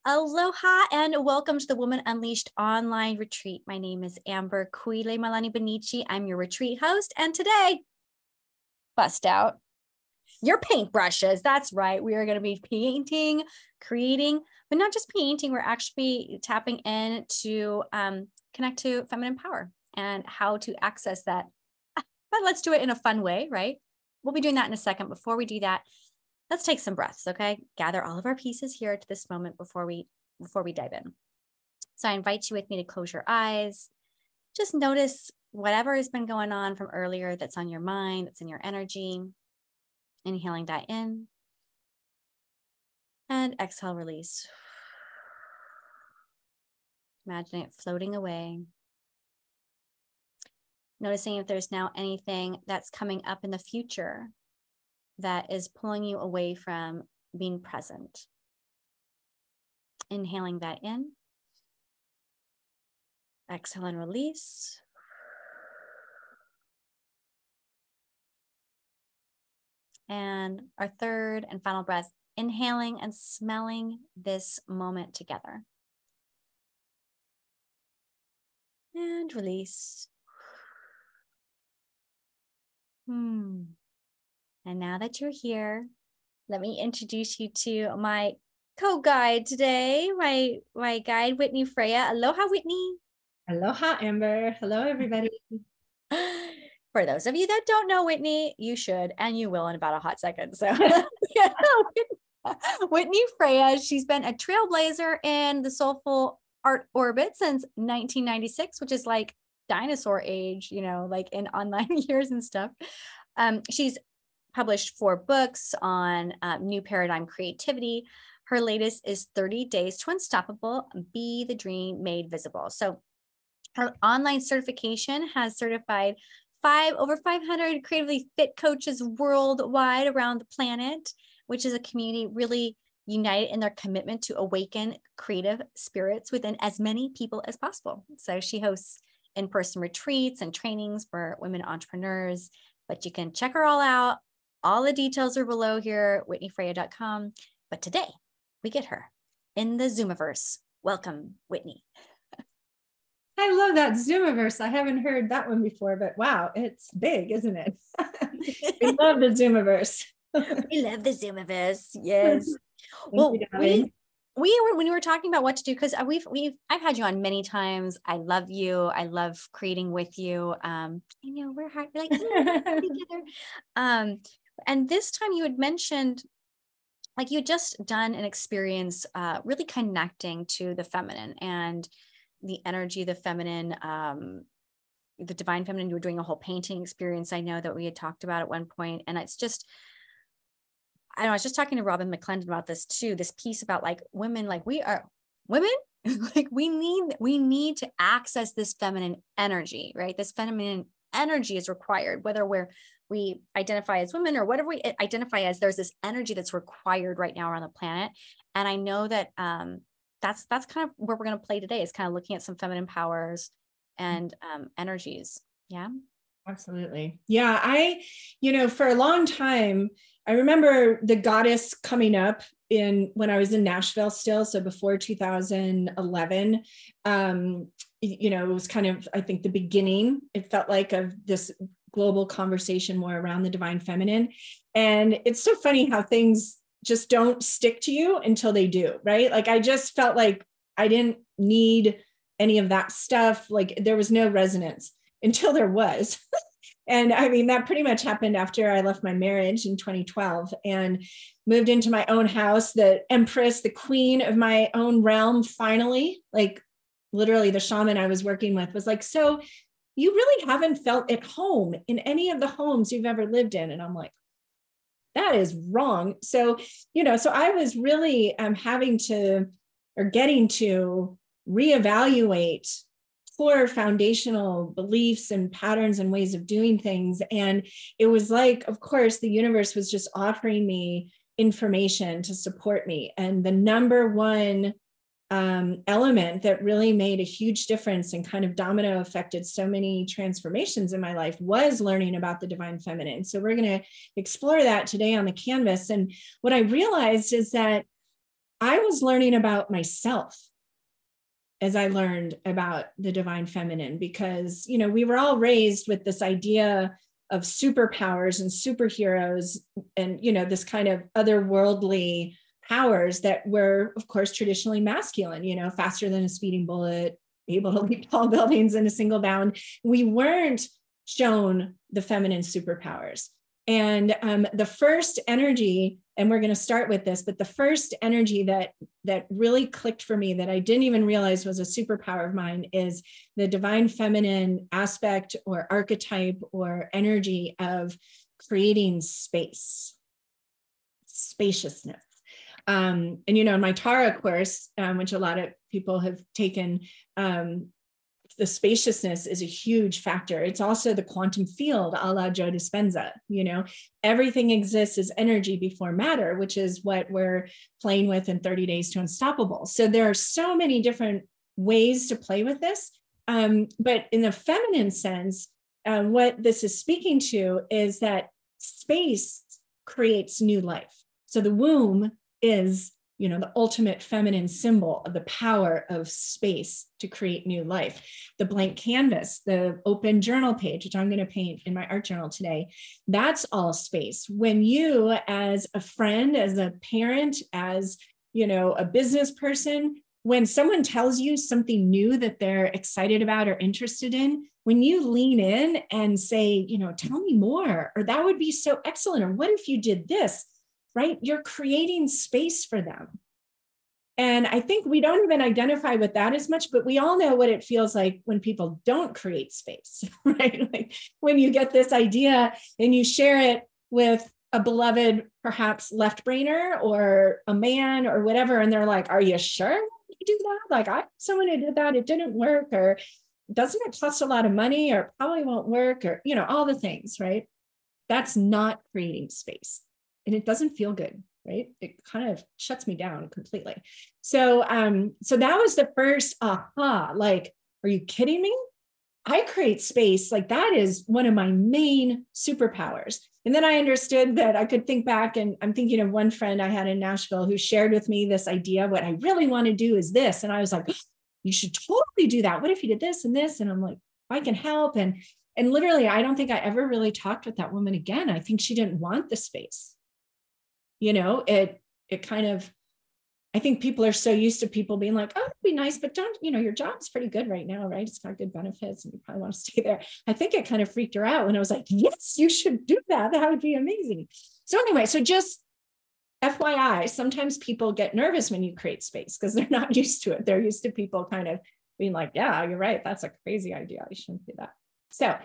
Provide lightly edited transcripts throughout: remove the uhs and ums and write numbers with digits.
Aloha and welcome to the Woman Unleashed online retreat. My name is Amber Kuileimailani Bonnici. I'm your retreat host, and today, bust out your paintbrushes. That's right. We are going to be painting, creating, but not just painting. We're actually tapping in to connect to feminine power and how to access that. But let's do it in a fun way, right? We'll be doing that in a second. Before we do that, let's take some breaths, okay? Gather all of our pieces here to this moment before we dive in. So I invite you with me to close your eyes. Just notice whatever has been going on from earlier that's on your mind, that's in your energy. Inhaling that in. And exhale, release. Imagine it floating away. Noticing if there's now anything that's coming up in the future that is pulling you away from being present. Inhaling that in. Exhale and release. And our third and final breath, inhaling and smelling this moment together. And release. And now that you're here, let me introduce you to my co-guide today, my guide, Whitney Freya. Aloha, Whitney. Aloha, Amber. Hello, everybody. For those of you that don't know Whitney, you should, and you will in about a hot second. So Whitney Freya, she's been a trailblazer in the soulful art orbit since 1996, which is like dinosaur age, like in online years and stuff. She's published 4 books on new paradigm creativity. Her latest is 30 Days to Unstoppable, Be the Dream Made Visible. So her online certification has certified over 500 creatively fit coaches worldwide around the planet, which is a community really united in their commitment to awaken creative spirits within as many people as possible. So she hosts in-person retreats and trainings for women entrepreneurs, but you can check her all out. All the details are below here, whitneyfreya.com. But today we get her in the Zoomiverse. Welcome, Whitney. I love that Zoomiverse. I haven't heard that one before, but wow, it's big, isn't it? We love the Zoomiverse. We love the Zoomiverse. Yes. Well, when we were talking about what to do, because I've had you on many times. I love you. I love creating with you. We're hard, we're like together. And this time you had mentioned, like, you had just done an experience, really connecting to the feminine and the energy, the feminine, the divine feminine. You were doing a whole painting experience. I know that we had talked about at one point, and it's just, I was just talking to Robin McClendon about this too, this piece about like women, like we are women, like we need to access this feminine energy, right? This feminine energy is required, whether we identify as women or whatever we identify as. There's this energy that's required right now around the planet. And I know that that's kind of where we're going to play today, is kind of looking at some feminine powers and energies. Yeah. Absolutely. Yeah. For a long time, I remember the goddess coming up when I was in Nashville still. So before 2011, it was kind of, I think, the beginning, it felt like, of this global conversation more around the divine feminine. And it's so funny how things just don't stick to you until they do, right? Like, I just felt like I didn't need any of that stuff. Like, there was no resonance until there was. And I mean, that pretty much happened after I left my marriage in 2012 and moved into my own house, the empress, the queen of my own realm. Finally, like, literally the shaman I was working with was like, so you really haven't felt at home in any of the homes you've ever lived in. And I'm like, that is wrong. So, so I was really getting to reevaluate core foundational beliefs and patterns and ways of doing things. And it was like, of course, the universe was just offering me information to support me. And the number one element that really made a huge difference and kind of domino affected so many transformations in my life was learning about the divine feminine. So we're going to explore that today on the canvas. And what I realized is that I was learning about myself as I learned about the divine feminine, because, you know, we were all raised with this idea of superpowers and superheroes and, you know, this kind of otherworldly powers that were, of course, traditionally masculine, you know, faster than a speeding bullet, able to leap tall buildings in a single bound. We weren't shown the feminine superpowers. And the first energy, and we're going to start with this, but the first energy that really clicked for me that I didn't even realize was a superpower of mine is the divine feminine aspect or archetype or energy of creating space, spaciousness. And, you know, in my Tara course, which a lot of people have taken, the spaciousness is a huge factor. It's also the quantum field, a la Joe Dispenza. You know, everything exists as energy before matter, which is what we're playing with in 30 Days to Unstoppable. So there are so many different ways to play with this. But in the feminine sense, what this is speaking to is that space creates new life. So the womb is, you know, the ultimate feminine symbol of the power of space to create new life. The blank canvas, the open journal page, which I'm going to paint in my art journal today, that's all space. When you, as a friend, as a parent, as, you know, a business person, when someone tells you something new that they're excited about or interested in, when you lean in and say, you know, tell me more, or that would be so excellent, or what if you did this? Right? You're creating space for them. And I think we don't even identify with that as much, but we all know what it feels like when people don't create space, right? Like when you get this idea and you share it with a beloved, perhaps left brainer or a man or whatever, and they're like, are you sure you do that? Like, I someone who did that, it didn't work, or doesn't it cost a lot of money, or probably won't work, or, you know, all the things, right? That's not creating space. And it doesn't feel good, right? It kind of shuts me down completely. So that was the first aha, like, are you kidding me? I create space. Like, that is one of my main superpowers. And then I understood that I could think back, and I'm thinking of one friend I had in Nashville who shared with me this idea, what I really want to do is this. And I was like, you should totally do that. What if you did this and this? And I'm like, I can help. And literally, I don't think I ever really talked with that woman again. I think she didn't want the space. You know, it kind of, I think people are so used to people being like, oh, it'd be nice, but don't, you know, your job's pretty good right now, right? It's got good benefits and you probably want to stay there. I think it kind of freaked her out when I was like, yes, you should do that. That would be amazing. So anyway, so just FYI, sometimes people get nervous when you create space because they're not used to it. They're used to people kind of being like, yeah, you're right. That's a crazy idea. I shouldn't do that. So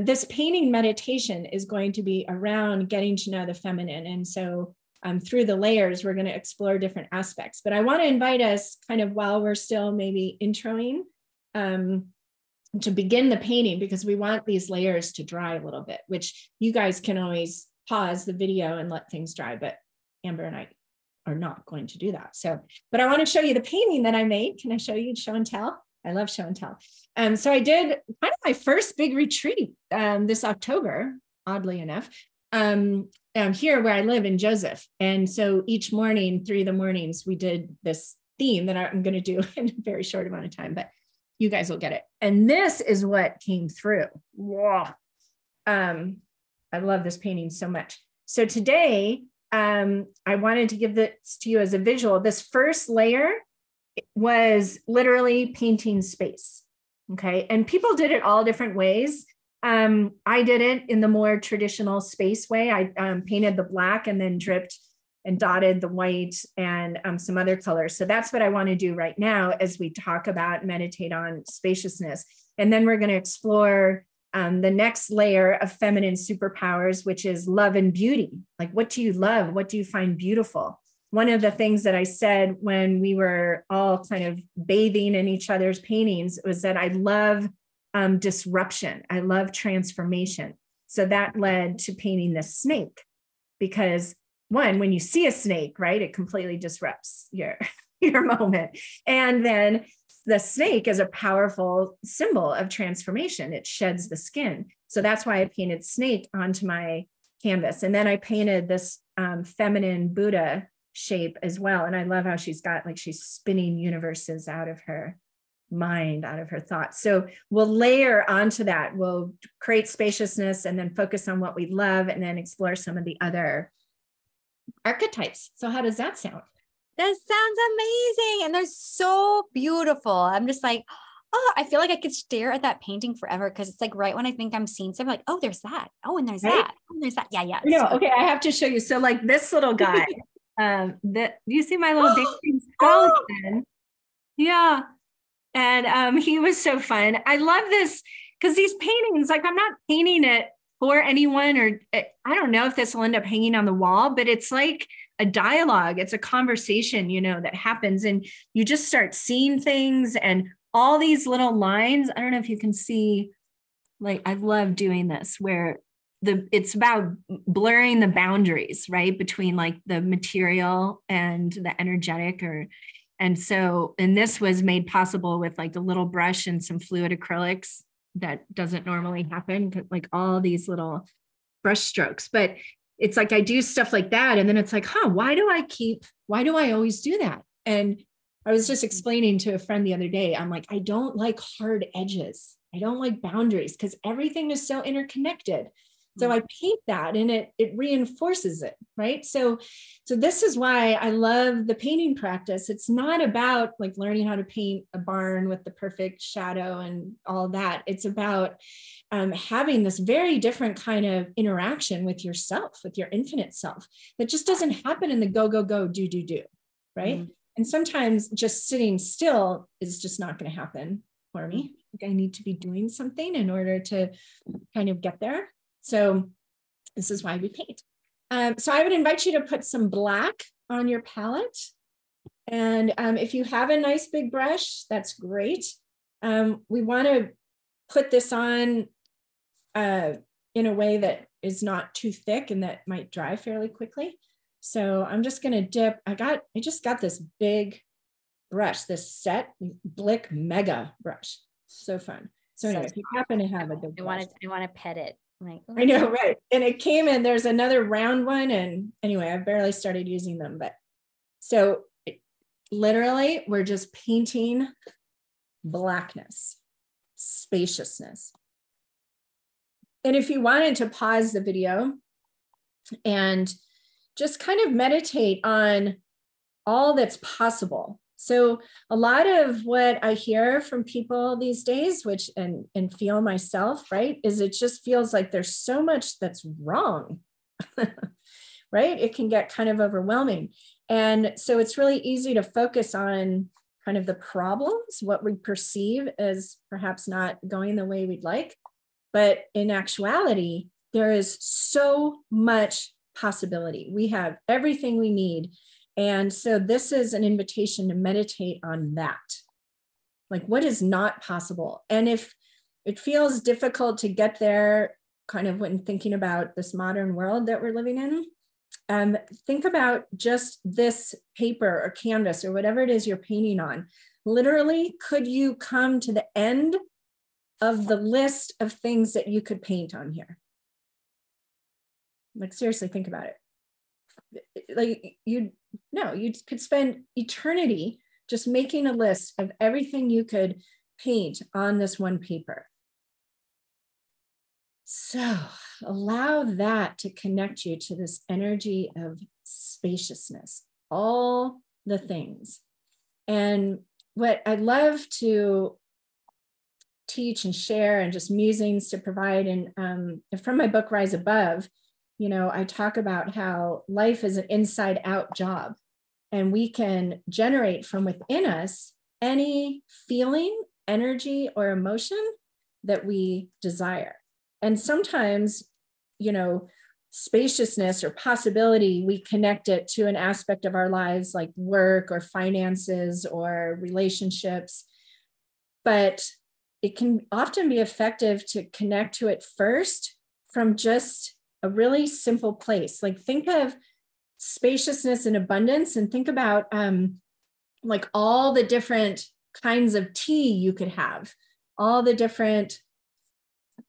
this painting meditation is going to be around getting to know the feminine. And so through the layers, we're going to explore different aspects. But I want to invite us kind of while we're still maybe introing to begin the painting, because we want these layers to dry a little bit, which you guys can always pause the video and let things dry. But Amber and I are not going to do that. So, but I want to show you the painting that I made. Can I show you show and tell? I love show and tell. So I did kind of my first big retreat this October, oddly enough, here where I live in Joseph. And so each morning, 3 of the mornings, we did this theme that I'm going to do in a very short amount of time, but you guys will get it. And this is what came through. Wow. I love this painting so much. So today, I wanted to give this to you as a visual. This first layer was literally painting space. Okay. And people did it all different ways. I did it in the more traditional space way. I painted the black and then dripped and dotted the white and some other colors. So that's what I want to do right now as we talk about, meditate on spaciousness. And then we're going to explore the next layer of feminine superpowers, which is love and beauty. Like, what do you love? What do you find beautiful? One of the things that I said when we were all kind of bathing in each other's paintings was that I love disruption. I love transformation. So that led to painting this snake, because one, when you see a snake, right, it completely disrupts your moment. And then the snake is a powerful symbol of transformation. It sheds the skin. So that's why I painted snake onto my canvas. And then I painted this feminine Buddha shape as well. And I love how she's got, like, she's spinning universes out of her mind, out of her thoughts. So we'll layer onto that. We'll create spaciousness and then focus on what we love and then explore some of the other archetypes. So how does that sound? That sounds amazing. And they're so beautiful. I'm just like, oh, I feel like I could stare at that painting forever, because it's like right when I think I'm seeing something, like, oh, there's that. Oh, and there's that. Oh, and there's that. Yeah, yeah. No, okay, I have to show you. So like this little guy, that you see my little dancing skeleton. Yeah. And he was so fun. I love this because these paintings, like, I'm not painting it for anyone, or I don't know if this will end up hanging on the wall, but it's like a dialogue. It's a conversation, that happens, and you just start seeing things and all these little lines. I don't know if you can see, like, I love doing this where it's about blurring the boundaries, right, between like the material and the energetic, and this was made possible with like the little brush and some fluid acrylics that doesn't normally happen, like all these little brush strokes. But it's like I do stuff like that, and then it's like, why do I always do that? And I was just explaining to a friend the other day, I'm like, I don't like hard edges. I don't like boundaries, because everything is so interconnected. So I paint that, and it reinforces it, right? So this is why I love the painting practice. It's not about like learning how to paint a barn with the perfect shadow and all that. It's about having this very different kind of interaction with yourself, with your infinite self, that just doesn't happen in the go, go, go, do, do, do, right? Mm-hmm. And sometimes just sitting still is just not going to happen for me. Like I need to be doing something in order to kind of get there. So this is why we paint. So I would invite you to put some black on your palette. And if you have a nice big brush, that's great. We want to put this on in a way that is not too thick and that might dry fairly quickly. So I'm just going to dip. I just got this big brush, this set Blick Mega brush. So fun. So anyway, if you happen to have a big brush, I want to pet it. Like, I know, right? And it came in, there's another round one. And anyway, I've barely started using them, but so literally we're just painting blackness, spaciousness. And if you wanted to pause the video and just kind of meditate on all that's possible. So a lot of what I hear from people these days, which and feel myself, right, is it just feels like there's so much that's wrong, right? It can get kind of overwhelming. And so it's really easy to focus on kind of the problems, what we perceive as perhaps not going the way we'd like. But in actuality, there is so much possibility. We have everything we need. And so this is an invitation to meditate on that. Like, what is not possible? And if it feels difficult to get there, kind of when thinking about this modern world that we're living in, think about just this paper or canvas or whatever it is you're painting on. Literally, could you come to the end of the list of things that you could paint on here? Like, seriously, think about it. Like, you could spend eternity just making a list of everything you could paint on this one paper. So allow that to connect you to this energy of spaciousness, all the things. And what I love to teach and share, and just musings to provide, and from my book, Rise Above, I talk about how life is an inside out job, and we can generate from within us any feeling, energy, or emotion that we desire. And sometimes, spaciousness or possibility, we connect it to an aspect of our lives like work or finances or relationships. But it can often be effective to connect to it first from just a really simple place. Like, think of spaciousness and abundance, and think about like all the different kinds of tea you could have, all the different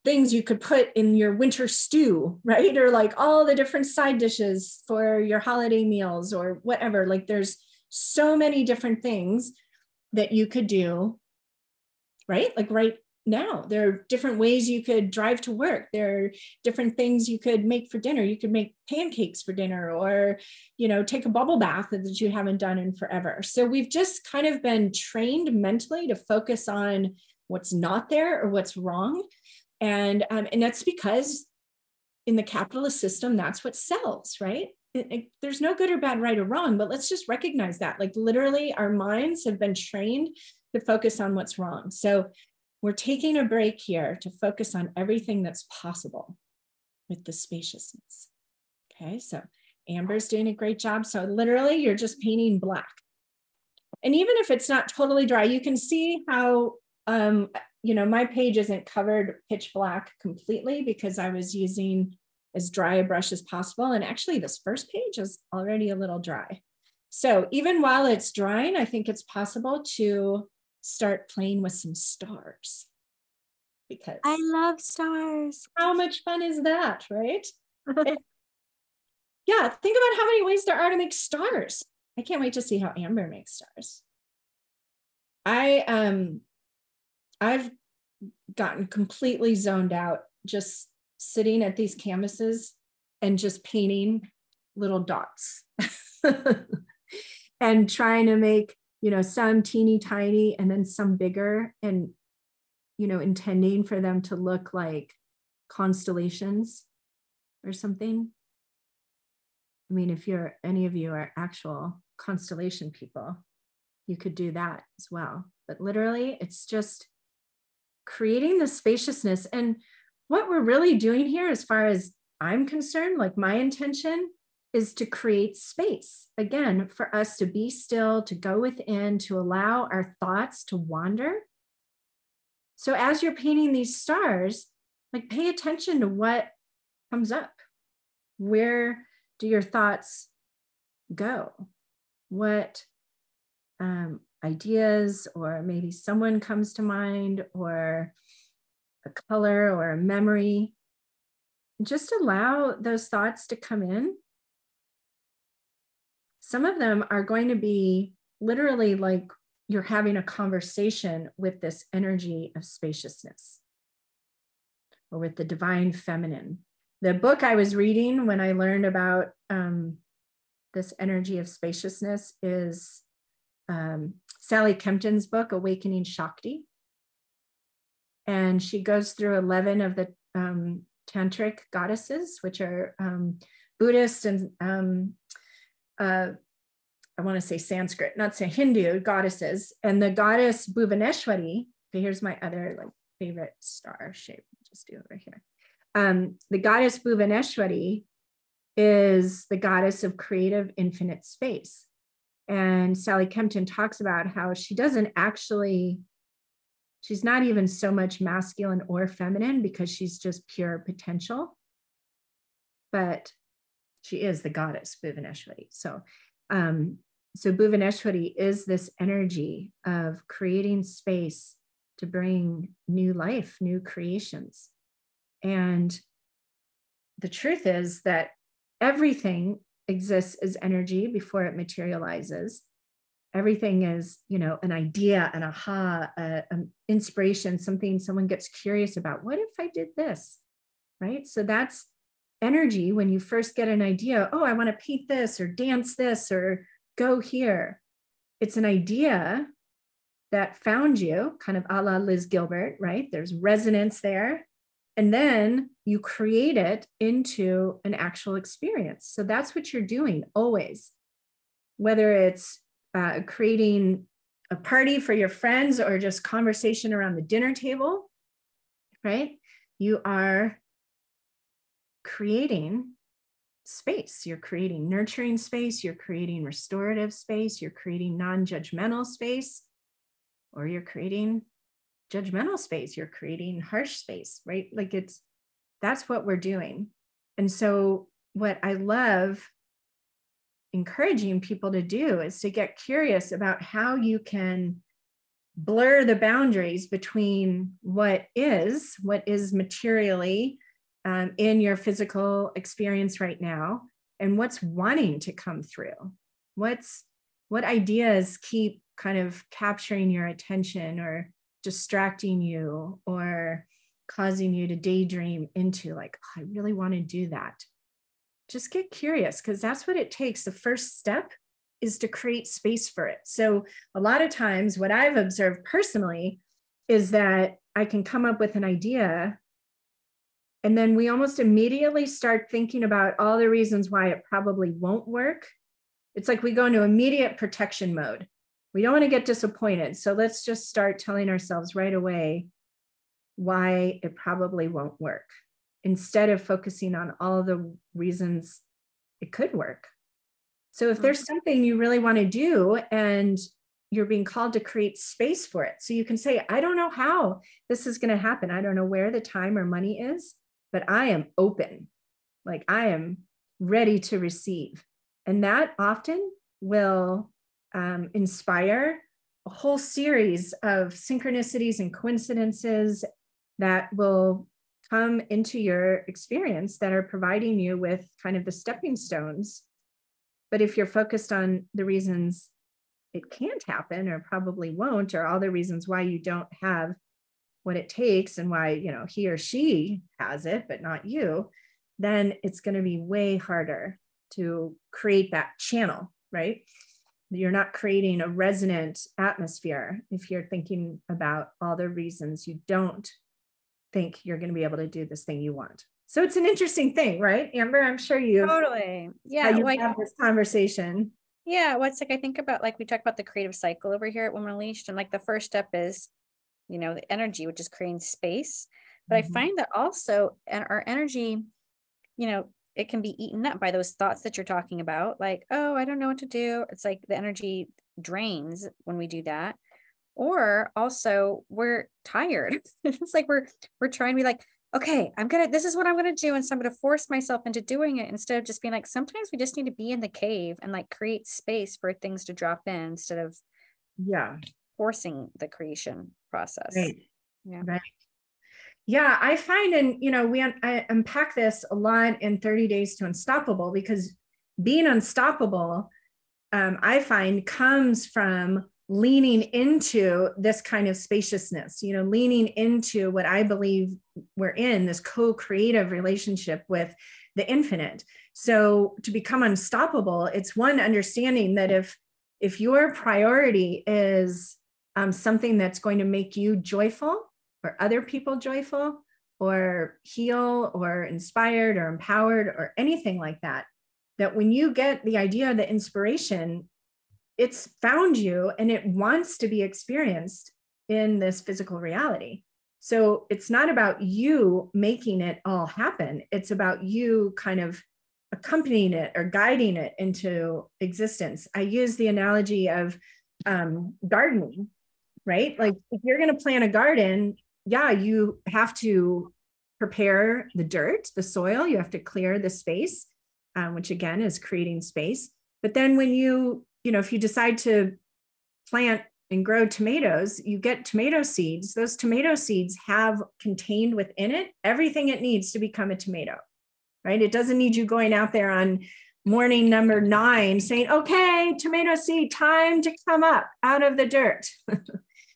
things you could put in your winter stew, right? Or like all the different side dishes for your holiday meals or whatever. Like there's so many different things that you could do, right? Like right now, there are different ways you could drive to work. There are different things you could make for dinner. You could make pancakes for dinner, or, you know, take a bubble bath that you haven't done in forever. So we've just kind of been trained mentally to focus on what's not there or what's wrong. And that's because in the capitalist system, that's what sells, right? There's no good or bad, right or wrong, but let's just recognize that. Like literally our minds have been trained to focus on what's wrong. So we're taking a break here to focus on everything that's possible with the spaciousness. Okay, so Amber's doing a great job. So literally you're just painting black. And even if it's not totally dry, you can see how, you know, my page isn't covered pitch black completely because I was using as dry a brush as possible. And actually this first page is already a little dry. So even while it's drying, I think it's possible to start playing with some stars, because I love stars. how much fun is that, right? Yeah, think about how many ways there are to make stars. I can't wait to see how Amber makes stars. I've gotten completely zoned out just sitting at these canvases and just painting little dots and trying to make, you know, some teeny tiny and then some bigger, and, you know, intending for them to look like constellations or something. I mean, if any of you are actual constellation people, you could do that as well. But literally, it's just creating the spaciousness. And what we're really doing here, as far as I'm concerned, like my intention is to create space, again, for us to be still, to go within, to allow our thoughts to wander. So as you're painting these stars, like pay attention to what comes up. Where do your thoughts go? What ideas, or maybe someone comes to mind, or a color or a memory? Just allow those thoughts to come in. Some of them are going to be literally like you're having a conversation with this energy of spaciousness, or with the divine feminine. The book I was reading when I learned about this energy of spaciousness is Sally Kempton's book, Awakening Shakti. And she goes through 11 of the tantric goddesses, which are Buddhist and I want to say Sanskrit, not say Hindu goddesses. And the goddess Bhuvaneshwari, okay, here's my other like favorite star shape. Just do it right here. The goddess Bhuvaneshwari is the goddess of creative infinite space. And Sally Kempton talks about how she doesn't actually, she's not even so much masculine or feminine, because she's just pure potential. But she is the goddess Bhuvaneshwari. So Bhuvaneshwari is this energy of creating space to bring new life, new creations. And the truth is that everything exists as energy before it materializes. Everything is, you know, an idea, an aha, an inspiration, something someone gets curious about. What if I did this, right? So that's energy. When you first get an idea, oh, I want to paint this or dance this or go here. It's an idea that found you, kind of a la Liz Gilbert, right? There's resonance there. And then you create it into an actual experience. So that's what you're doing always, whether it's creating a party for your friends or just conversation around the dinner table, right? You are creating space. You're creating nurturing space. You're creating restorative space. You're creating non-judgmental space, or you're creating judgmental space. You're creating harsh space, right? Like that's what we're doing. And so what I love encouraging people to do is to get curious about how you can blur the boundaries between what is materially in your physical experience right now and what's wanting to come through. What ideas keep kind of capturing your attention or distracting you or causing you to daydream into like, oh, I really want to do that. Just get curious, because that's what it takes. The first step is to create space for it. So a lot of times what I've observed personally is that I can come up with an idea and then we almost immediately start thinking about all the reasons why it probably won't work. It's like we go into immediate protection mode. We don't want to get disappointed. So let's just start telling ourselves right away why it probably won't work, instead of focusing on all the reasons it could work. So if there's something you really want to do and you're being called to create space for it, so you can say, I don't know how this is going to happen. I don't know where the time or money is, but I am open. Like I am ready to receive. And that often will inspire a whole series of synchronicities and coincidences that will come into your experience that are providing you with kind of the stepping stones. But if you're focused on the reasons it can't happen or probably won't, or all the reasons why you don't have what it takes and why, you know, he or she has it, but not you, then it's going to be way harder to create that channel, right? You're not creating a resonant atmosphere if you're thinking about all the reasons you don't think you're going to be able to do this thing you want. So it's an interesting thing, right, Amber? I'm sure you've Totally. Yeah. you have this conversation. Yeah. What's like, I think about, like, we talk about the creative cycle over here at Women Unleashed, and like the first step is, you know, the energy, which is creating space. But I find that also, and our energy, you know, it can be eaten up by those thoughts that you're talking about. Like, oh, I don't know what to do. It's like the energy drains when we do that. Or also we're tired. It's like we're trying to be like, okay, this is what I'm gonna do. And so I'm gonna force myself into doing it, instead of just being like, sometimes we just need to be in the cave and like create space for things to drop in instead of forcing the creation process. Right. Yeah. Right. Yeah, I find, and you know, I unpack this a lot in 30 Days to Unstoppable, because being unstoppable, I find, comes from leaning into this kind of spaciousness, you know, leaning into what I believe we're in, this co-creative relationship with the infinite. So to become unstoppable, it's one, understanding that if your priority is something that's going to make you joyful, or other people joyful, or heal, or inspired, or empowered, or anything like that, that when you get the idea, the inspiration, it's found you and it wants to be experienced in this physical reality. So it's not about you making it all happen. It's about you kind of accompanying it or guiding it into existence. I use the analogy of gardening, right? Like if you're going to plant a garden, yeah, you have to prepare the dirt, the soil, you have to clear the space, which again is creating space. But then when you know, if you decide to plant and grow tomatoes, you get tomato seeds. Those tomato seeds have contained within it everything it needs to become a tomato, right? It doesn't need you going out there on morning number 9 saying, okay, tomato seed, time to come up out of the dirt,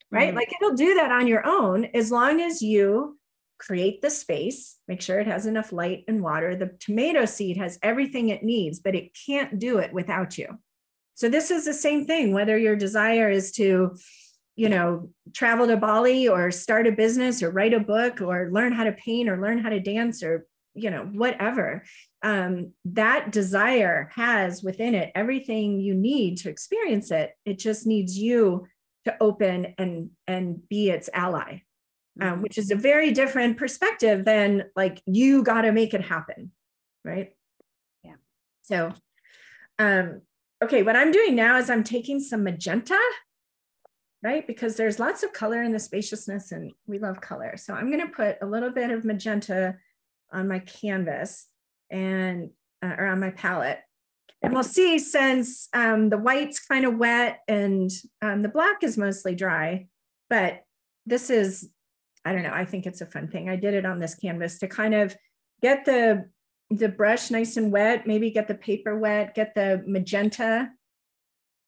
right? Like it'll do that on your own, as long as you create the space, make sure it has enough light and water. The tomato seed has everything it needs, but it can't do it without you. So this is the same thing, whether your desire is to, you know, travel to Bali, or start a business, or write a book, or learn how to paint, or learn how to dance, or, you know, whatever. That desire has within it everything you need to experience it. It just needs you to open and be its ally, which is a very different perspective than like, you got to make it happen. Right. Yeah. So, okay, what I'm doing now is I'm taking some magenta, right? Because there's lots of color in the spaciousness and we love color. So I'm going to put a little bit of magenta on my canvas and or on my palette. And we'll see, since the white's kind of wet and the black is mostly dry, But this is, I don't know, I think it's a fun thing. I did it on this canvas to kind of get the brush nice and wet, maybe get the paper wet, get the magenta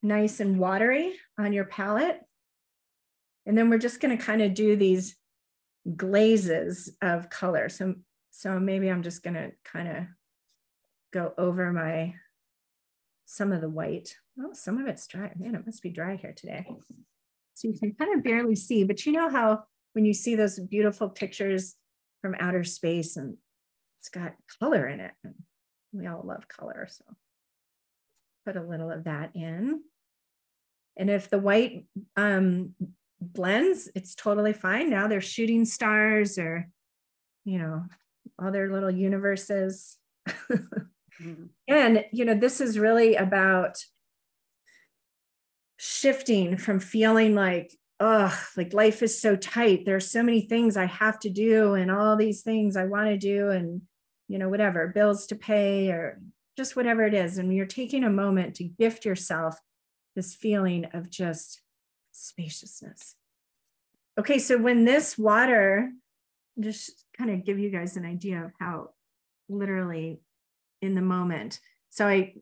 nice and watery on your palette. And then we're just going to kind of do these glazes of color. So maybe I'm just going to kind of go over some of the white. Oh, some of it's dry. Man, it must be dry here today. So you can kind of barely see, but you know how when you see those beautiful pictures from outer space and it's got color in it. And we all love color. So put a little of that in. And if the white blends, it's totally fine. Now they're shooting stars or, you know, other little universes. And, you know, this is really about shifting from feeling like, oh, like life is so tight. There's so many things I have to do and all these things I want to do and, you know, whatever, bills to pay or just whatever it is. And you're taking a moment to gift yourself this feeling of just spaciousness. Okay, so when this water, just kind of give you guys an idea of how literally in the moment. So I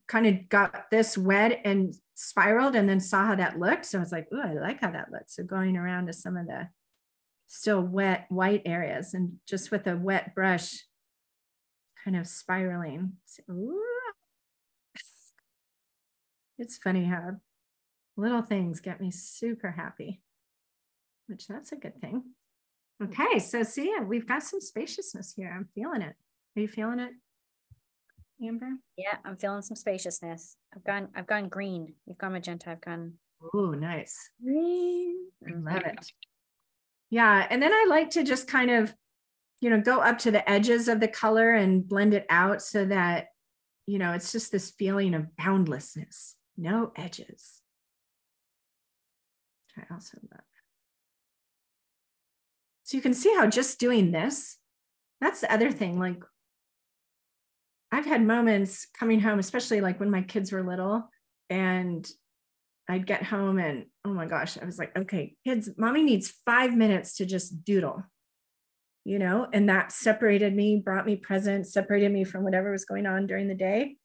kind of got this wet and spiraled and then saw how that looked. So I was like, oh, I like how that looks. So going around to some of the still wet white areas and just with a wet brush, kind of spiraling. So, ooh. It's funny how little things get me super happy, which that's a good thing. Okay, so see, we've got some spaciousness here. I'm feeling it. Are you feeling it, Amber? Yeah, I'm feeling some spaciousness. I've gone green. You've gone magenta. I've gone. Oh, nice. Green. I love it. Yeah, and then I like to just kind of, you know, go up to the edges of the color and blend it out so that, you know, it's just this feeling of boundlessness, no edges. I also love. So you can see how just doing this, that's the other thing. Like I've had moments coming home, especially like when my kids were little and I'd get home and, oh my gosh, I was like, okay, kids, mommy needs 5 minutes to just doodle, you know, and that separated me, brought me present, separated me from whatever was going on during the day.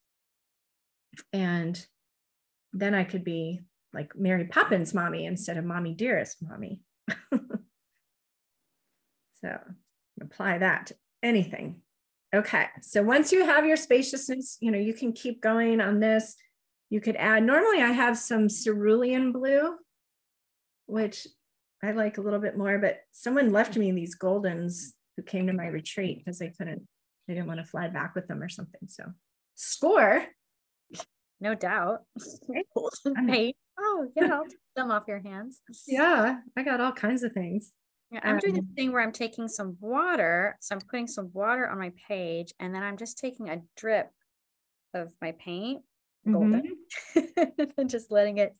And then I could be like Mary Poppins mommy instead of mommy dearest mommy. So apply that to anything. Okay, so once you have your spaciousness, you know, you can keep going on this. You could add, normally I have some cerulean blue, which I like a little bit more, but someone left me these goldens who came to my retreat because they didn't want to fly back with them or something. So score. No doubt. Hey. Oh, yeah, I'll take them off your hands. Yeah, I got all kinds of things. Yeah, I'm doing this thing where I'm taking some water. So I'm putting some water on my page and then I'm just taking a drip of my paint, golden, and just letting it,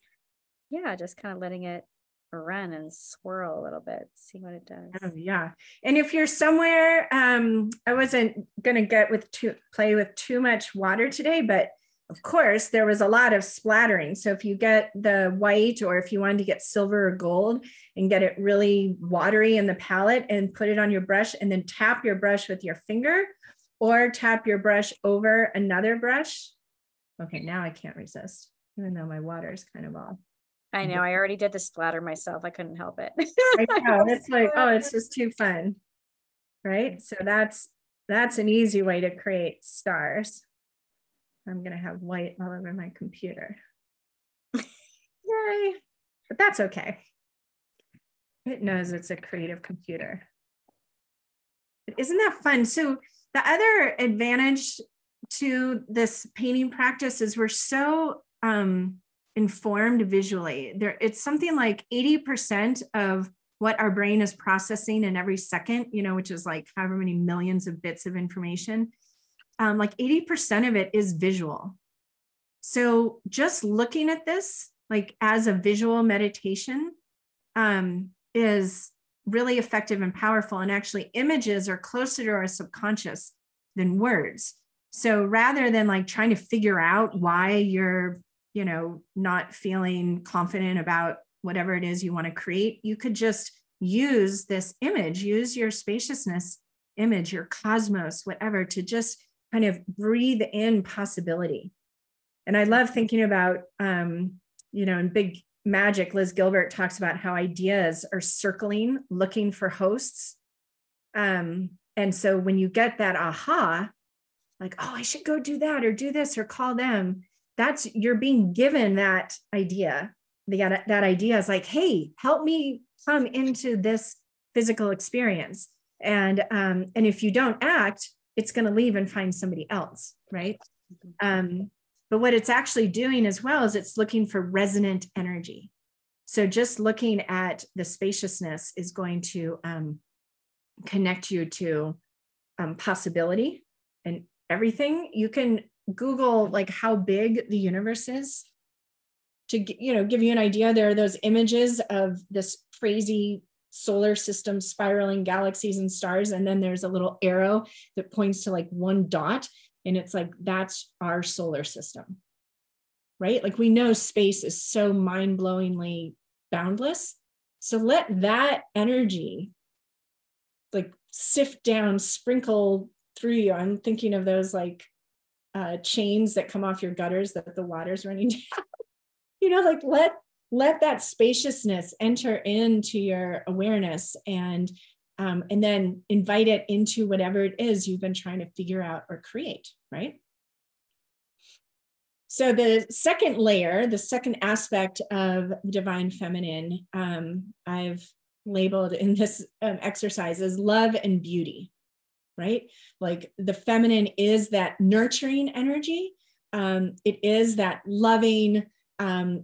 just kind of letting it run and swirl a little bit, see what it does. Oh, yeah. And if you're somewhere, I wasn't going to play with too much water today, but of course, there was a lot of splattering. So if you get the white or if you wanted to get silver or gold and get it really watery in the palette and put it on your brush and then tap your brush with your finger or tap your brush over another brush. Okay, now I can't resist, even though my water is kind of all. I know, I already did the splatter myself. I couldn't help it. I know, it's like, oh, it's just too fun, right? So that's an easy way to create stars. I'm going to have white all over my computer. Yay. But that's okay. It knows it's a creative computer. But isn't that fun? So the other advantage to this painting practice is we're so informed visually. It's something like 80% of what our brain is processing in every second, you know, which is like however many millions of bits of information. Like 80% of it is visual. So just looking at this, like as a visual meditation, is really effective and powerful. And actually images are closer to our subconscious than words. So rather than like trying to figure out why you're, you know, not feeling confident about whatever it is you want to create, you could just use this image, use your spaciousness image, your cosmos, whatever, to just kind of breathe in possibility. And I love thinking about, in Big Magic, Liz Gilbert talks about how ideas are circling, looking for hosts. And so when you get that aha, like, oh, I should go do that or do this or call them, you're being given that idea. That idea is like, hey, help me come into this physical experience. And if you don't act, it's going to leave and find somebody else, right? But what it's actually doing as well is it's looking for resonant energy. So just looking at the spaciousness is going to connect you to possibility and everything. You can Google like how big the universe is to give you an idea. There are those images of this crazy solar system spiraling galaxies and stars, and then there's a little arrow that points to like one dot, and it's like, that's our solar system, right? Like, we know space is so mind-blowingly boundless. So let that energy like sift down, sprinkle through you. I'm thinking of those like chains that come off your gutters that the water's running down. Like let that spaciousness enter into your awareness, and then invite it into whatever it is you've been trying to figure out or create, right? So the second layer, the second aspect of the divine feminine, I've labeled in this exercise as love and beauty, right? Like the feminine is that nurturing energy. It is that loving,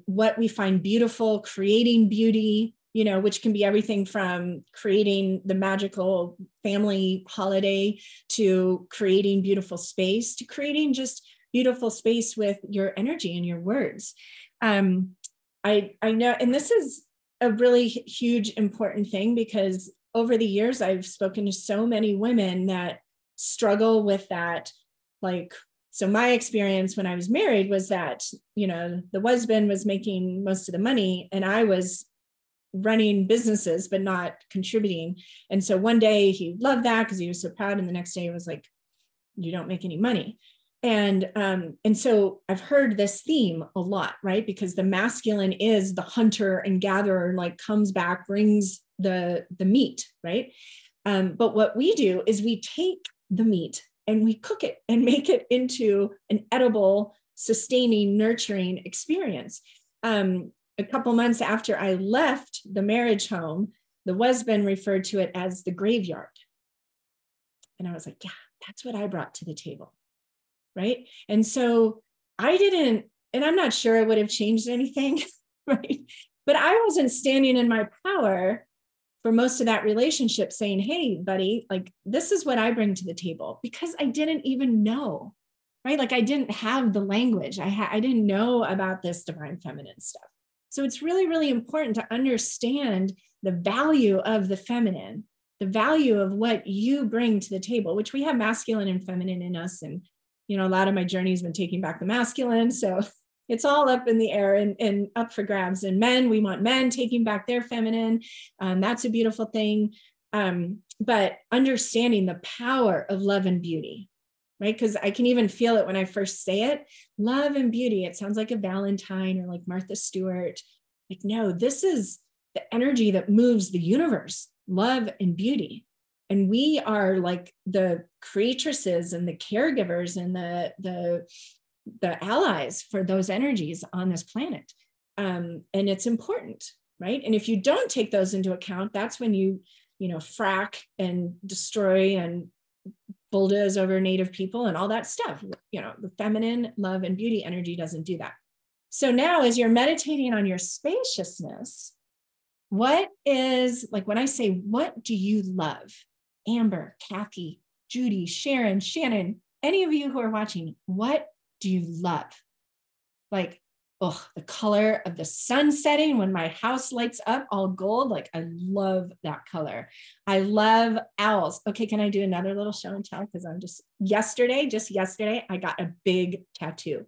what we find beautiful, creating beauty, which can be everything from creating the magical family holiday to creating beautiful space to creating just beautiful space with your energy and your words. I know, and this is a really huge, important thing, because over the years, I've spoken to so many women that struggle with that. Like, so my experience when I was married was that, the husband was making most of the money and I was running businesses, but not contributing. And so one day he loved that because he was so proud. And the next day it was like, you don't make any money. And so I've heard this theme a lot, right? Because the masculine is the hunter and gatherer, like comes back, brings the meat, right? But what we do is we take the meat and we cook it and make it into an edible, sustaining, nurturing experience. A couple months after I left the marriage home, the husband referred to it as the graveyard. And I was like, yeah, that's what I brought to the table. Right. And so I didn't, and I'm not sure it would have changed anything, right? But I wasn't standing in my power for most of that relationship saying, hey, buddy, like, this is what I bring to the table, because I didn't even know, right? Like, I didn't have the language. I didn't know about this divine feminine stuff. So it's really, really important to understand the value of the feminine, the value of what you bring to the table, which we have masculine and feminine in us. And a lot of my journey has been taking back the masculine. So it's all up in the air and up for grabs. And men, we want men taking back their feminine. That's a beautiful thing. But understanding the power of love and beauty, right? Because I can even feel it when I first say it. Love and beauty. It sounds like a Valentine or like Martha Stewart. Like, no, this is the energy that moves the universe, love and beauty. And we are like the creatresses and the caregivers and the allies for those energies on this planet. And it's important, right? And if you don't take those into account, that's when you frack and destroy and bulldoze over Native people and all that stuff. The feminine love and beauty energy doesn't do that. So now, as you're meditating on your spaciousness, what is, like, when I say, what do you love? Amber, Kathy, Judy, Sharon, Shannon, any of you who are watching, what do you love? Like, the color of the sun setting when my house lights up all gold. Like, I love that color. I love owls. Okay, can I do another little show and tell? Because I'm just yesterday, I got a big tattoo.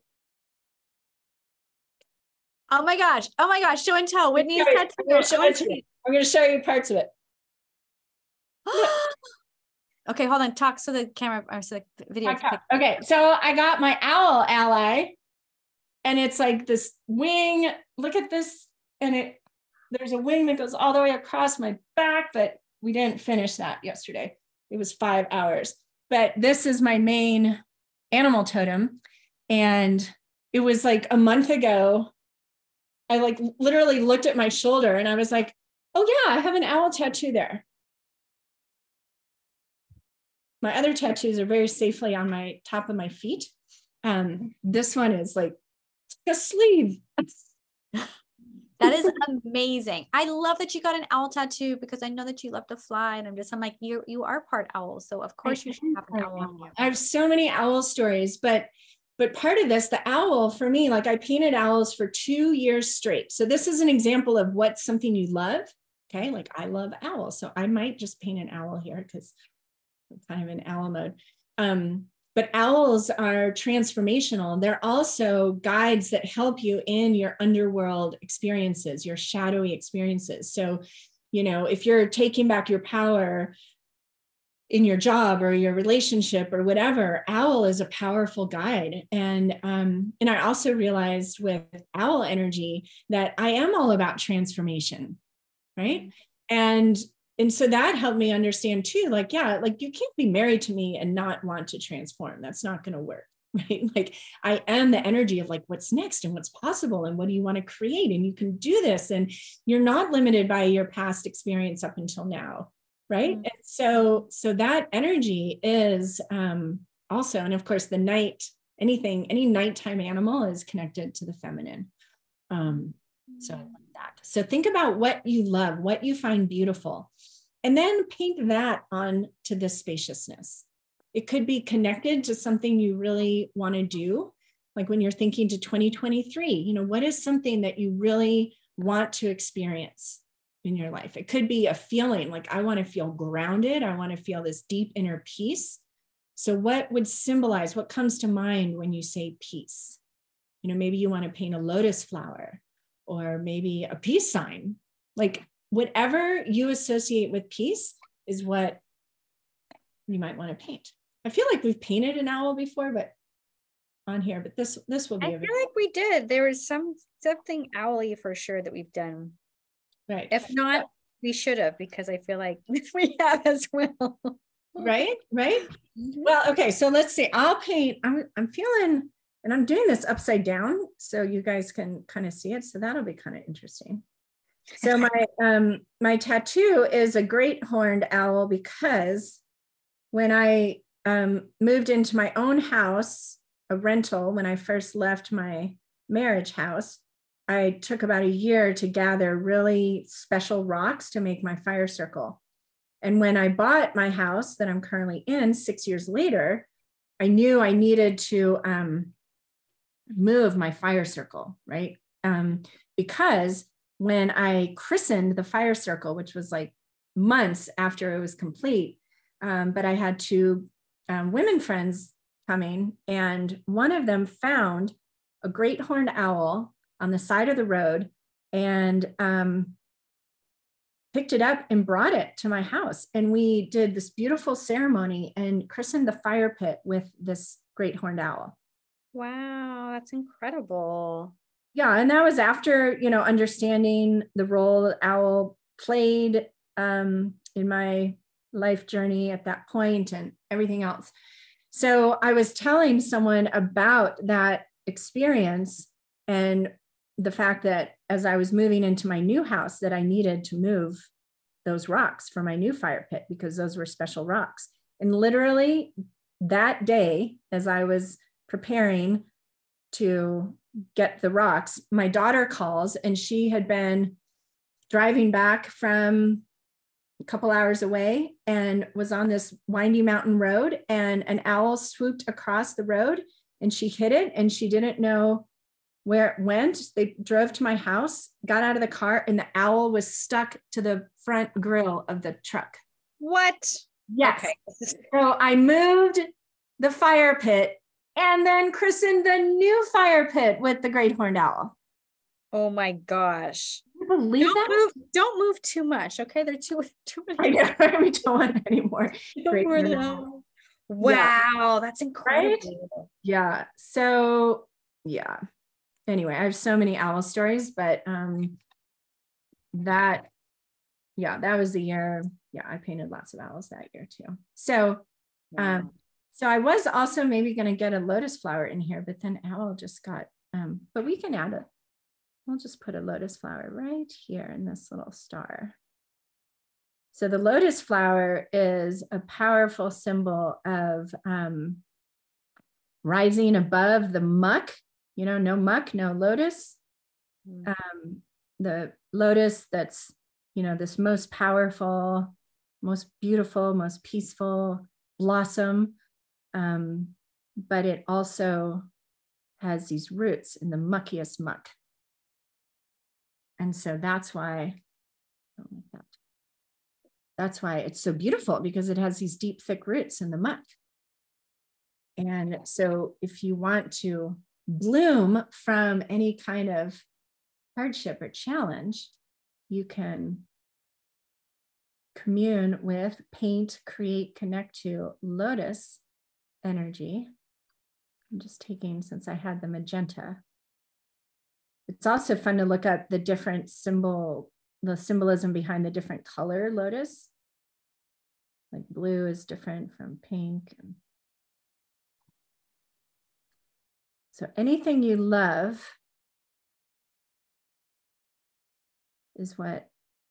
Oh my gosh. Oh my gosh. Show and tell. Whitney's tattoo. I'm going to show you parts of it. Okay, hold on. Talk so the camera or so the video. Okay, so I got my owl ally, and it's like this wing. Look at this, and there's a wing that goes all the way across my back, but we didn't finish that yesterday. It was 5 hours. But this is my main animal totem, and it was like a month ago. I like literally looked at my shoulder, and I was like, "Oh yeah, I have an owl tattoo there." My other tattoos are very safely on my top of my feet. This one is like a sleeve. That is amazing. I love that you got an owl tattoo because I know that you love to fly, and I'm like, you are part owl, so of course you should have an owl on you. I have so many owl stories, but part of this, the owl for me, like I painted owls for 2 years straight. So this is an example of what's something you love. Okay, like I love owls, so I might just paint an owl here because I'm kind of in owl mode. But owls are transformational. They're also guides that help you in your underworld experiences, your shadowy experiences. So, you know, if you're taking back your power in your job or your relationship or whatever, owl is a powerful guide. And I also realized with owl energy that I am all about transformation, right? And so that helped me understand too, like, yeah, like you can't be married to me and not want to transform. That's not going to work, right? Like I am the energy of like, what's next and what's possible and what do you want to create? And you can do this. And you're not limited by your past experience up until now, right? And so that energy is also, and of course the night, any nighttime animal is connected to the feminine. So I like that. So think about what you love, what you find beautiful, and then paint that on to this spaciousness. It could be connected to something you really want to do. Like when you're thinking to 2023, you know, what is something that you really want to experience in your life? It could be a feeling like I want to feel grounded. I want to feel this deep inner peace. So what would symbolize, what comes to mind when you say peace? You know, maybe you want to paint a lotus flower or maybe a peace sign. Like whatever you associate with peace is what you might want to paint. I feel like we've painted an owl before, but on here, but this will be. I feel like we did. There was something owly for sure that we've done. Right. If not, we should have, because I feel like we have as well. Right. Well, okay. So let's see. I'll paint. I'm feeling, and I'm doing this upside down so you guys can kind of see it. So that'll be kind of interesting. So my tattoo is a great horned owl because when I moved into my own house, a rental, when I first left my marriage house, I took about a year to gather really special rocks to make my fire circle. And when I bought my house that I'm currently in 6 years later, I knew I needed to move my fire circle, right? Because when I christened the fire circle, which was like months after it was complete, but I had two women friends coming, and one of them found a great horned owl on the side of the road and picked it up and brought it to my house. And we did this beautiful ceremony and christened the fire pit with this great horned owl. Wow, that's incredible. Yeah, and that was after, you know, understanding the role that owl played in my life journey at that point and everything else. So I was telling someone about that experience and the fact that as I was moving into my new house that I needed to move those rocks for my new fire pit because those were special rocks. And literally that day, as I was preparing to get the rocks, my daughter calls, and she had been driving back from a couple hours away and was on this windy mountain road, and an owl swooped across the road and she hit it and she didn't know where it went. They drove to my house, got out of the car, and the owl was stuck to the front grille of the truck. What? Yes. Okay. So I moved the fire pit and then christened the new fire pit with the great horned owl. Oh my gosh. Can you believe that? Don't move too much. Okay. They're too I many. know. We don't want any more. Don't more than wow, that's incredible. Right? Yeah. So yeah. Anyway, I have so many owl stories, but that was the year. Yeah, I painted lots of owls that year too. So so I was also maybe going to get a lotus flower in here, but then owl just got but we can add it. We'll just put a lotus flower right here in this little star. So the lotus flower is a powerful symbol of rising above the muck, no muck, no lotus. The lotus that's, this most powerful, most beautiful, most peaceful blossom. But it also has these roots in the muckiest muck. And so that's why, that's why it's so beautiful, because it has these deep, thick roots in the muck. And so if you want to bloom from any kind of hardship or challenge, you can commune with, paint, create, connect to lotus energy. I'm just taking, since I had the magenta. It's also fun to look at the different the symbolism behind the different color lotus. Like blue is different from pink. So anything you love is what,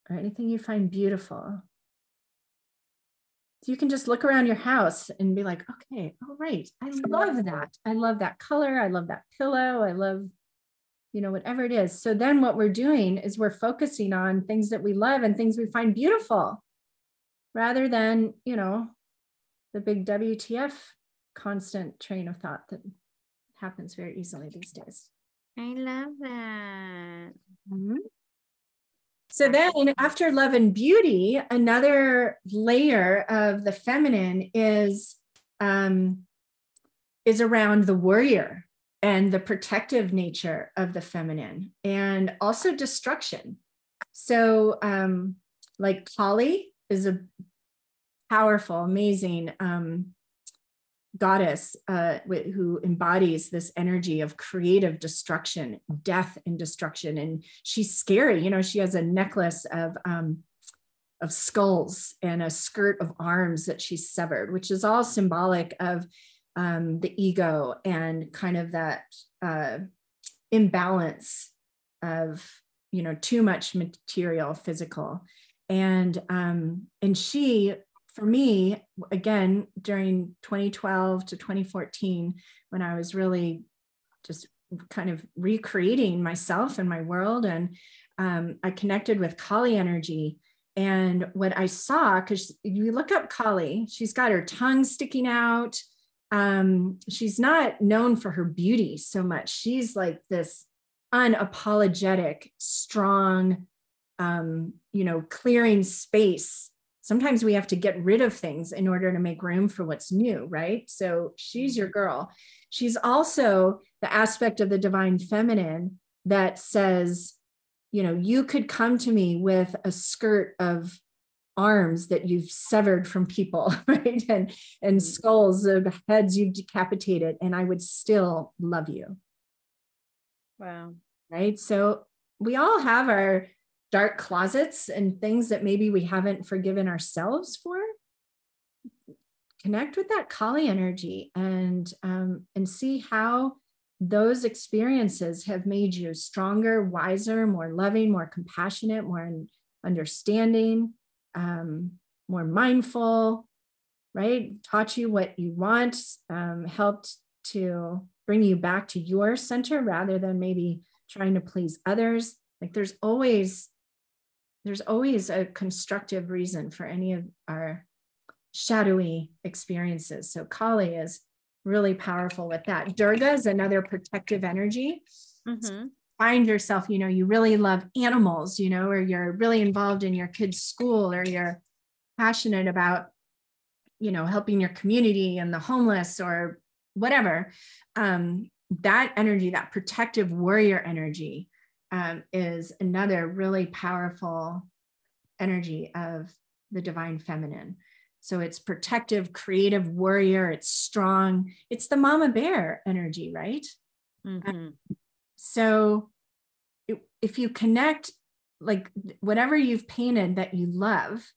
or anything you find beautiful. So you can just look around your house and be like, okay, all right, I love that. I love that color. I love that pillow. I love, whatever it is. So then what we're doing is we're focusing on things that we love and things we find beautiful, rather than, the big WTF constant train of thought that happens very easily these days. I love that. Mm-hmm. So then after love and beauty, another layer of the feminine is around the warrior and the protective nature of the feminine, and also destruction. So like Kali is a powerful, amazing goddess who embodies this energy of creative destruction, death and destruction. And she's scary. She has a necklace of skulls and a skirt of arms that she's severed, which is all symbolic of the ego and kind of that imbalance of, too much material, physical. And she, for me, again, during 2012 to 2014, when I was really just kind of recreating myself and my world, and I connected with Kali energy. And what I saw, because you look up Kali, she's got her tongue sticking out. She's not known for her beauty so much. She's like this unapologetic, strong, clearing space. Sometimes we have to get rid of things in order to make room for what's new, right? So she's your girl. She's also the aspect of the divine feminine that says, you could come to me with a skirt of arms that you've severed from people, right? And skulls of heads you've decapitated, and I would still love you. Wow. Right? So we all have our dark closets and things that maybe we haven't forgiven ourselves for. Connect with that Kali energy and see how those experiences have made you stronger, wiser, more loving, more compassionate, more understanding, more mindful, right? Taught you what you want, helped to bring you back to your center rather than maybe trying to please others. Like there's always a constructive reason for any of our shadowy experiences. So Kali is really powerful with that. Durga is another protective energy. Mm-hmm. Find yourself, you really love animals, or you're really involved in your kids' school, or you're passionate about, helping your community and the homeless or whatever. That energy, that protective warrior energy, is another really powerful energy of the divine feminine. So it's protective, creative, warrior. It's strong. It's the mama bear energy, right? Mm-hmm. So if you connect, like whatever you've painted that you love,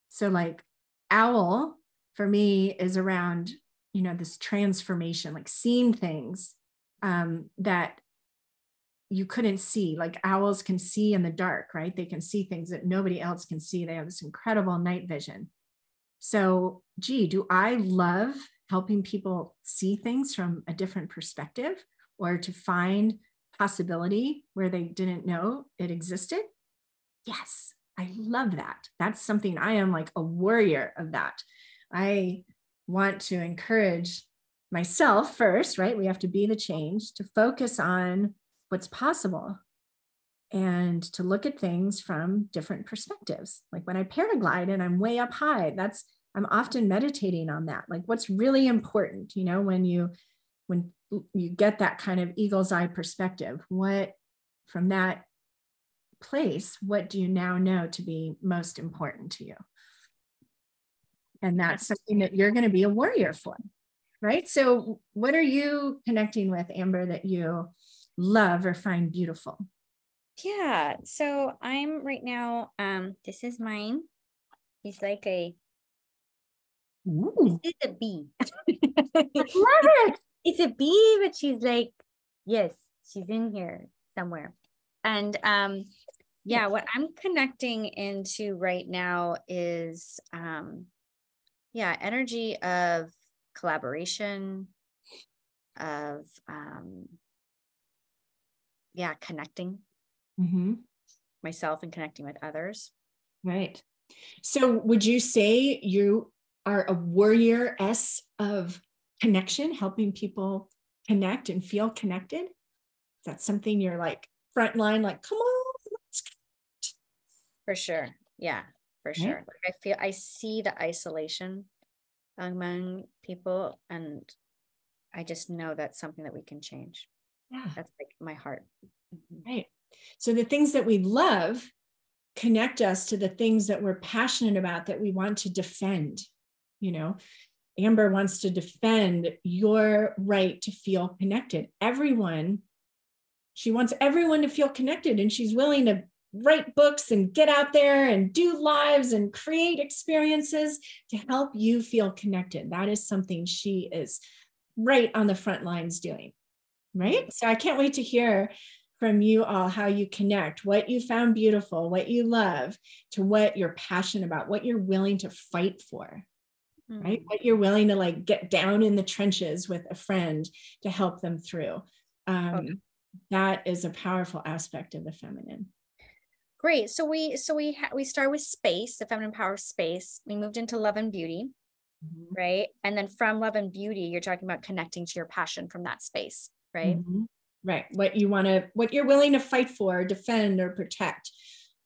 so like owl for me is around, you know, this transformation, like seeing things that you couldn't see. Like owls can see in the dark, right? They can see things that nobody else can see. They have this incredible night vision. So, gee, do I love helping people see things from a different perspective, or to find possibility where they didn't know it existed? Yes, I love that. That's something I am like a warrior of that. I want to encourage myself first, right? We have to be the change, to focus on what's possible and to look at things from different perspectives. Like when I paraglide and I'm way up high, I'm often meditating on that. Like what's really important, you know, when you get that kind of eagle's eye perspective, what from that place, what do you now know to be most important to you? And that's something that you're going to be a warrior for, right? So what are you connecting with, Amber, that you love or find beautiful? Yeah. So I'm right now, this is mine. He's like this is a bee. I love it. It's a bee, but she's like, yes, she's in here somewhere. And yeah, what I'm connecting into right now is energy of collaboration, of connecting myself and connecting with others. Right. So would you say you are a warrior-ess of connection, helping people connect and feel connected? Is that something you're like frontline, like, come on, let's connect? For sure. Yeah, for sure. Like I see the isolation among people, and I just know that's something that we can change. Yeah. That's like my heart. Right. So the things that we love connect us to the things that we're passionate about, that we want to defend. You know, Amber wants to defend your right to feel connected. She wants everyone to feel connected, and she's willing to write books and get out there and do lives and create experiences to help you feel connected. That is something she is right on the front lines doing, right? So I can't wait to hear from you all how you connect, what you found beautiful, what you love, to what you're passionate about, what you're willing to fight for, right? What you're willing to like get down in the trenches with a friend to help them through. That is a powerful aspect of the feminine. Great. So we start with space, the feminine power space. We moved into love and beauty, right? And then from love and beauty, you're talking about connecting to your passion from that space, right? Right. What you're willing to fight for, defend, or protect,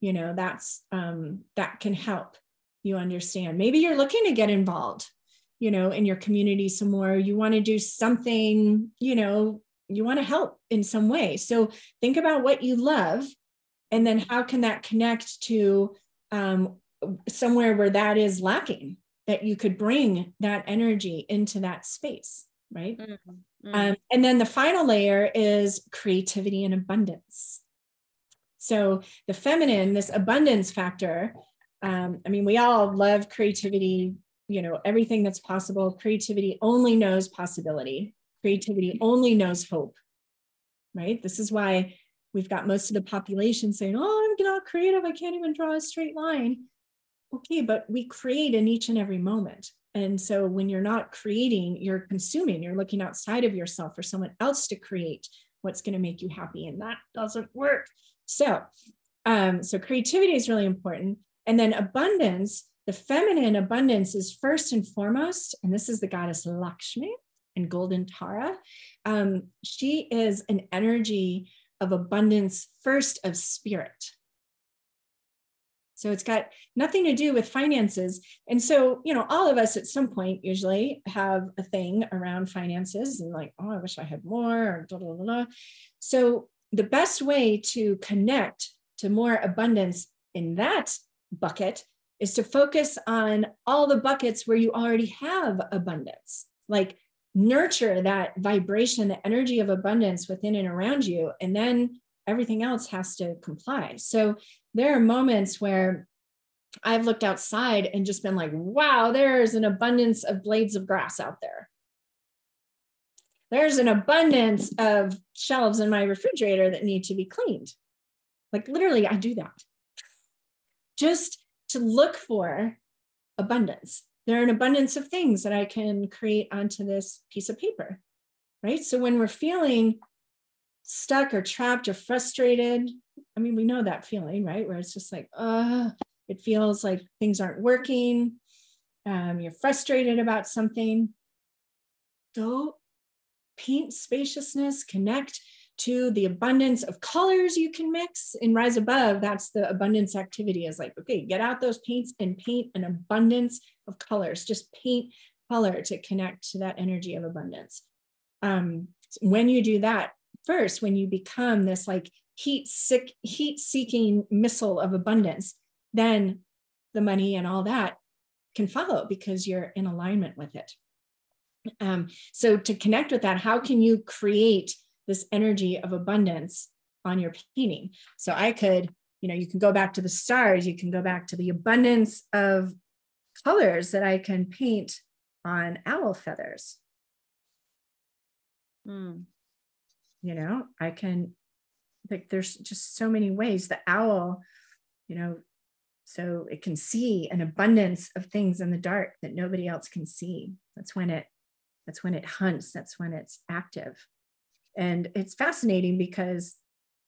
you know, that's that can help you understand. Maybe you're looking to get involved, you know, in your community some more. You want to do something, you know, you want to help in some way. So think about what you love, and then how can that connect to somewhere where that is lacking, that you could bring that energy into that space, right? And then the final layer is creativity and abundance. So the feminine, this abundance factor, I mean, we all love creativity, you know, everything that's possible. Creativity only knows possibility. Creativity only knows hope, right? This is why we've got most of the population saying, oh, I'm not creative. I can't even draw a straight line. Okay, but we create in each and every moment. And so when you're not creating, you're consuming, you're looking outside of yourself for someone else to create what's going to make you happy. And that doesn't work. So creativity is really important. And then abundance, the feminine abundance is first and foremost, and this is the goddess Lakshmi and Golden Tara. She is an energy of abundance, first of spirit. So it's got nothing to do with finances. And so, you know, all of us at some point usually have a thing around finances and like, oh, I wish I had more, or blah, blah, blah. So the best way to connect to more abundance in that bucket is to focus on all the buckets where you already have abundance. Like nurture that vibration, the energy of abundance within and around you, and then everything else has to comply. So there are moments where I've looked outside and just been like, wow, there's an abundance of blades of grass out there. There's an abundance of shelves in my refrigerator that need to be cleaned. Like literally, I do that just to look for abundance. There are an abundance of things that I can create onto this piece of paper, right? So when we're feeling stuck or trapped or frustrated, I mean, we know that feeling, right? Where it's just like, it feels like things aren't working. You're frustrated about something. Go paint spaciousness, connect to the abundance of colors you can mix. In Rise Above, that's the abundance activity, is like, okay, get out those paints and paint an abundance of colors. Just paint color to connect to that energy of abundance. When you do that, first, when you become this like heat-seeking missile of abundance, then the money and all that can follow because you're in alignment with it. So to connect with that, how can you create this energy of abundance on your painting? So I could, you can go back to the stars, you can go back to the abundance of colors that I can paint on owl feathers. I can, like, there's just so many ways. The owl, so it can see an abundance of things in the dark that nobody else can see. That's when it hunts. That's when it's active. And it's fascinating because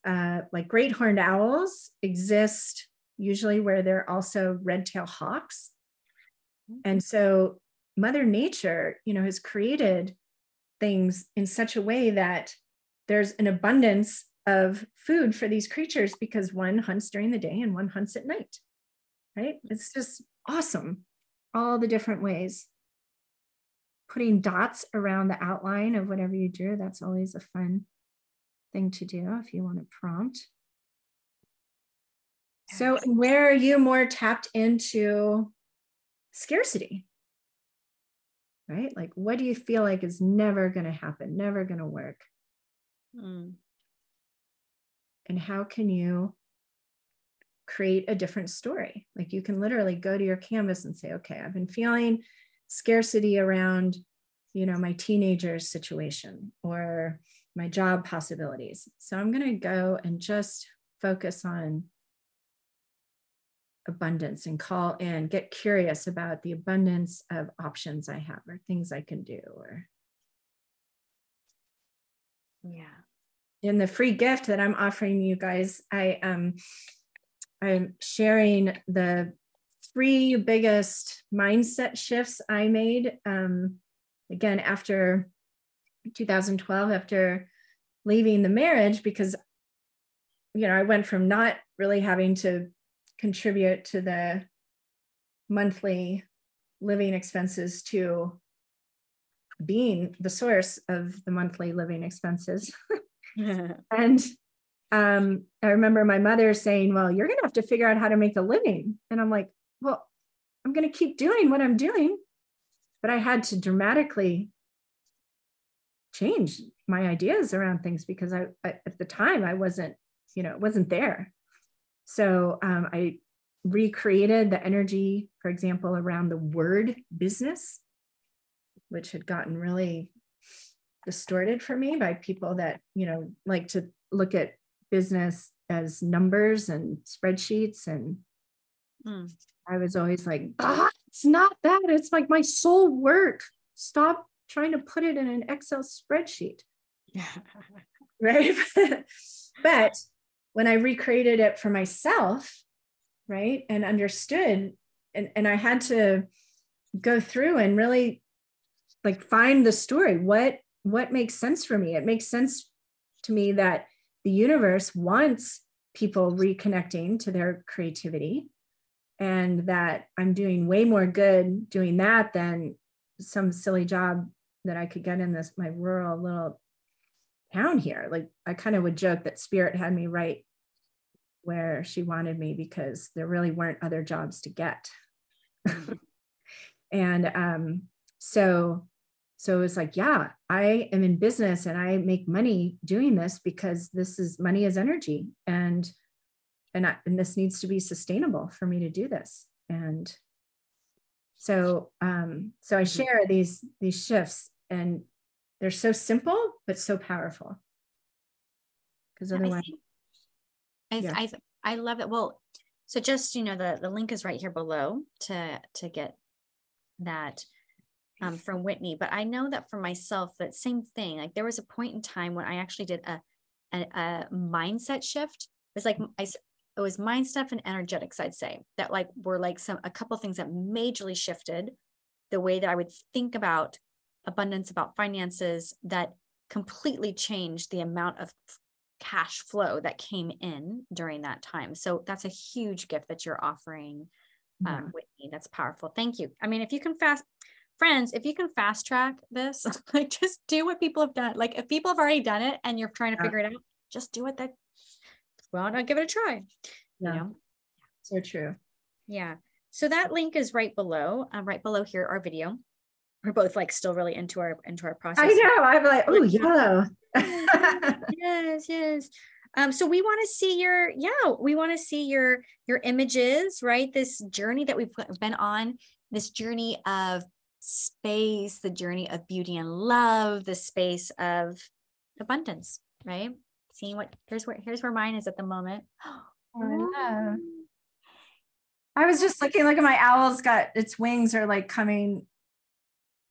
like great horned owls exist usually where there are also red-tailed hawks. And so Mother Nature, has created things in such a way that there's an abundance of food for these creatures because one hunts during the day and one hunts at night, right? It's just awesome. All the different ways. Putting dots around the outline of whatever you drew, that's always a fun thing to do if you want to prompt. So where are you more tapped into scarcity? Right? Like, what do you feel like is never going to happen, never going to work? And how can you create a different story? Like, you can literally go to your canvas and say, okay, I've been feeling scarcity around, my teenager's situation or my job possibilities. So I'm going to go and just focus on abundance and call in, get curious about the abundance of options I have or things I can do. Or in the free gift that I'm offering you guys, I'm sharing the 3 biggest mindset shifts I made, again, after 2012, after leaving the marriage, because, I went from not really having to contribute to the monthly living expenses to being the source of the monthly living expenses. And I remember my mother saying, well, you're going to have to figure out how to make a living. And I'm like, well, I'm going to keep doing what I'm doing. But I had to dramatically change my ideas around things because I at the time I wasn't, it wasn't there. So I recreated the energy, for example, around the word business, which had gotten really distorted for me by people that, like to look at business as numbers and spreadsheets. And I was always like, it's not that. It's like my soul work. Stop trying to put it in an Excel spreadsheet. Right. But when I recreated it for myself, right, and understood, and I had to go through and really like find the story. What makes sense for me? It makes sense to me that the universe wants people reconnecting to their creativity, and that I'm doing way more good doing that than some silly job that I could get in my rural little town here. Like I kind of would joke that spirit had me right where she wanted me because there really weren't other jobs to get. And so it was like, yeah, I am in business and I make money doing this because money is energy, and this needs to be sustainable for me to do this. And so I share these shifts, and they're so simple but so powerful. Because otherwise, I love it. Well, so just, the link is right here below to get that from Whitney. But I know that for myself, that same thing, like there was a point in time when I actually did a mindset shift. It was like, it was mind stuff and energetics, I'd say, that like were like a couple of things that majorly shifted the way that I would think about abundance, about finances, that completely changed the amount of cash flow that came in during that time. So that's a huge gift that you're offering, Whitney. That's powerful. Thank you. I mean, if you can fast track this, like just do what people have done. Like if people have already done it and you're trying to figure it out, just do it. Why not give it a try? So true. Yeah. So that link is right below here, our video. We're both like still really into our process. I know. I'm like, oh, yellow. Yes. So we want to see your images, right? This journey that we've been on, this journey of space, the journey of beauty and love, the space of abundance, right? Seeing here's where mine is at the moment. I was just looking, look at my owl's got its wings are like coming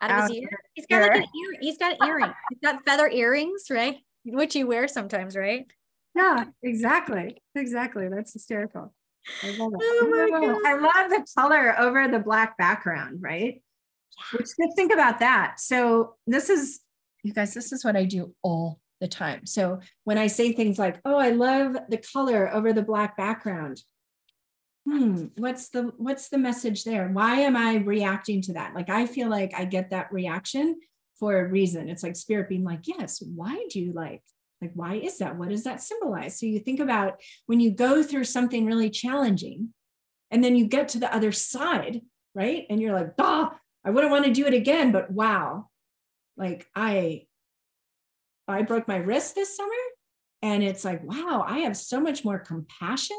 out of his ear. He's got like an ear. He's got earrings. He's got feather earrings, right? Which you wear sometimes, right? Yeah, exactly. That's hysterical. I love it. Oh my God. I love the color over the black background, right? Which, think about that. So you guys, this is what I do all the time. So when I say things like, oh, I love the color over the black background. What's the message there? Why am I reacting to that? Like, I feel like I get that reaction for a reason. It's like spirit being like, yes, why do you like, why is that? What does that symbolize? So you think about when you go through something really challenging and then you get to the other side, right? And you're like, I wouldn't want to do it again, but wow, like I broke my wrist this summer, and it's like, wow, I have so much more compassion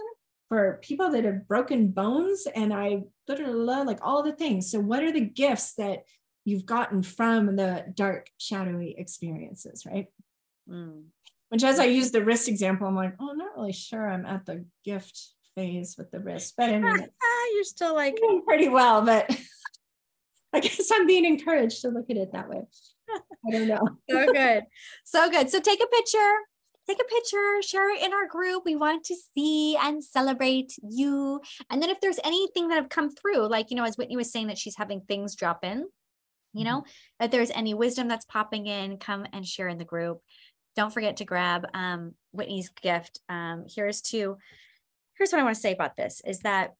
for people that have broken bones, and like all the things. So what are the gifts that you've gotten from the dark, shadowy experiences, right? Which, as I use the wrist example, I'm like, oh, I'm not really sure I'm at the gift phase with the wrist, but I mean, you're still like pretty well, but I guess I'm being encouraged to look at it that way. I don't know. So good. So take a picture, share it in our group. We want to see and celebrate you. And then if there's anything that have come through, like, as Whitney was saying that she's having things drop in, if there's any wisdom that's popping in, come and share in the group. Don't forget to grab Whitney's gift. Here's what I want to say about this is that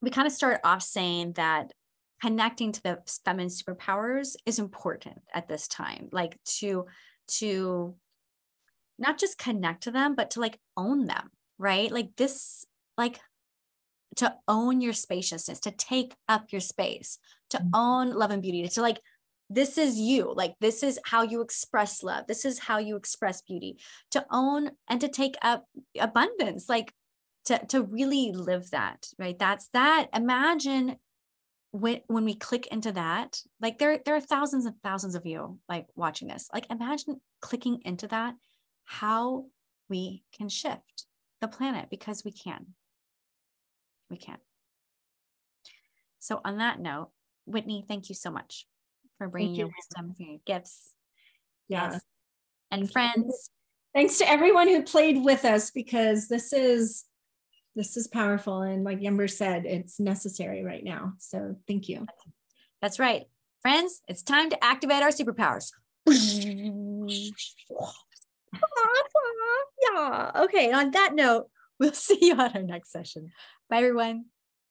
we kind of start off saying that connecting to the feminine superpowers is important at this time, like to not just connect to them, but to like own them, right? Like this, like to own your spaciousness, to take up your space, to own love and beauty, to like, this is you, like, this is how you express love. This is how you express beauty, to own and to take up abundance, like to really live that, right? That's that. Imagine when we click into that, like there are thousands and thousands of you like watching this, like imagine clicking into that, how we can shift the planet, because we can. So on that note, Whitney, thank you so much for bringing your wisdom, for your gifts. Yeah. Yes. And friends. Thanks to everyone who played with us, because this is powerful. And like Yember said, it's necessary right now. So thank you. That's right. Friends, it's time to activate our superpowers. Yeah. Okay. On that note, we'll see you on our next session. Bye, everyone.